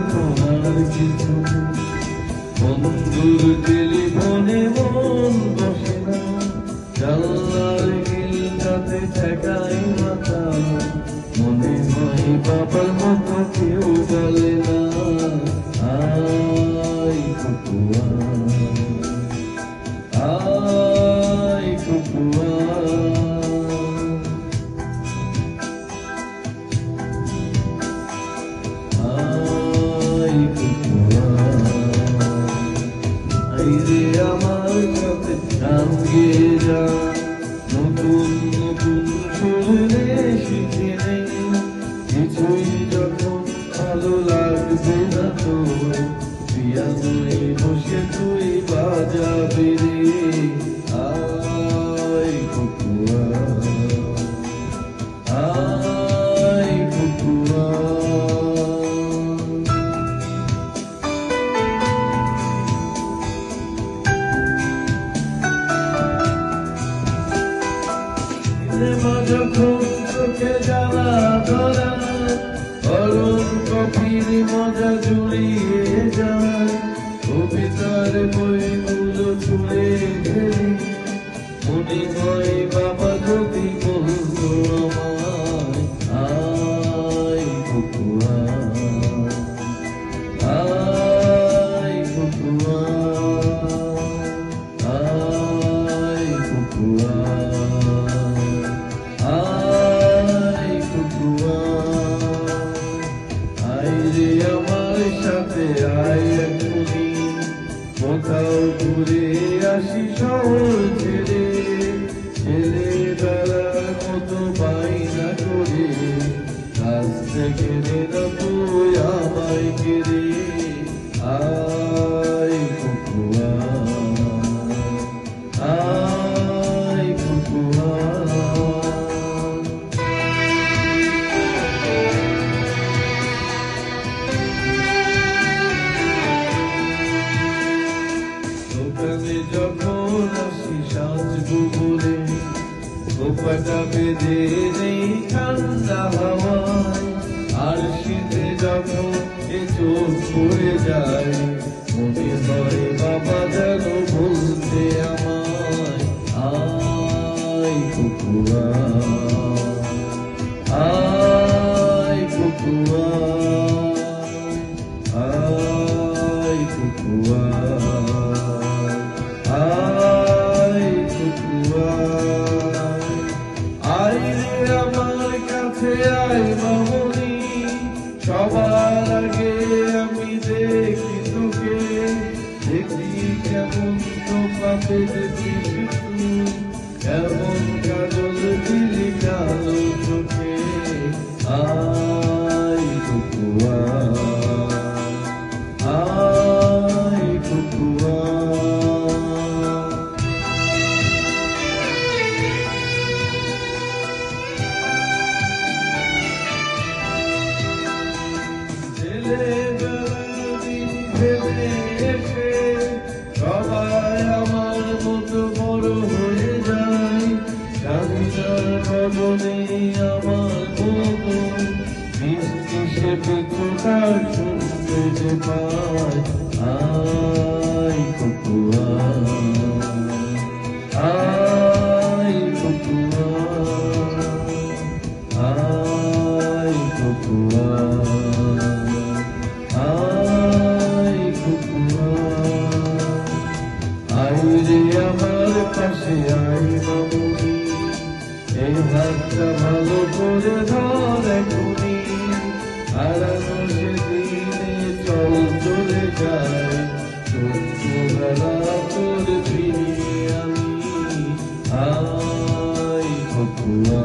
যখন আর কিছু বন্ধুর টেলিফোনে মন বসে না, জানলার গিলটাতে ঠেকাই মাথা, মনে হয় বাবার মতো কেউ বলে না। আয় কুকুয়া, আয় কুকুয়া, আয় কুকুয়া, আইরে আমার সাথে গান গেয়ে যা, নতুন নতুন সুরে শিখে নেই, কিছুই যখন ভালো লাগবে না তো পিয়ানোয় বসে তুই বাজাবি রে। আয় কুকুয়া, আয় কুকুয়া, সিনেমা যখন চোখে জ্বালা ধরা, গরম কফির মজা জুড়িয়ে যায়, কবিতার বইগুলো ছুঁড়ে ফেলি, মনে হয় বাবা যদি বলতো আমায়। আয় কুকুয়া, আয় কুকুয়া, আয় কুকুয়া, আয় কুকুয়া, আইরে আমার সাথে আয় এখনি, কোথাও ঘুরে আসি শহর ছেড়ে, ছেলেবেলার মতো বাইনা করে, কাছ থেকে নে না তুই আমায় কেড়ে। আয় কুকুয়া, আয় কুকুয়া, দোকানে যখন আসি সাজবো বলে, গোপাটা বেঁধে নেই ঠান্ডা হাওয়ায়, আর শীতে যখন এ চোখ পড়ে যায়, মনে হয় বাবা যেন বলতে আমায়। আয় কুকুয়া, আয় কুকুয়া, আয় কুকুয়া, আয় কুকুয়া, আইরে আমার কাছে আয় মামনি, সবার আগে আমি দেখি তোকে, দেখি কেমন তো পাপের কিছু, কেমন কাজল দিলি কালো চোখে। আয় কুকুয়া, আয় কুকুয়া, ছেলেবেলার দিন ফেলে এসে সবাই আমার মতো বড় হয়ে যায়, জানিনার কবনে আমার মতো মিষ্টি সে পেছোটা শুনতে যে পায়। আয় কুকুয়া, আয় কুকুয়া, আয় কুকুয়া, আয় কুকুয়া, আইরে আমার পাশে আয় মামুনি, এই হাতটা ভালো করে ধর এখনি, হারানো সেদিনে চল চলে যায়, ছোট্টবেলা তোর ফিরিয়ে আমি। আয় কুকুয়া।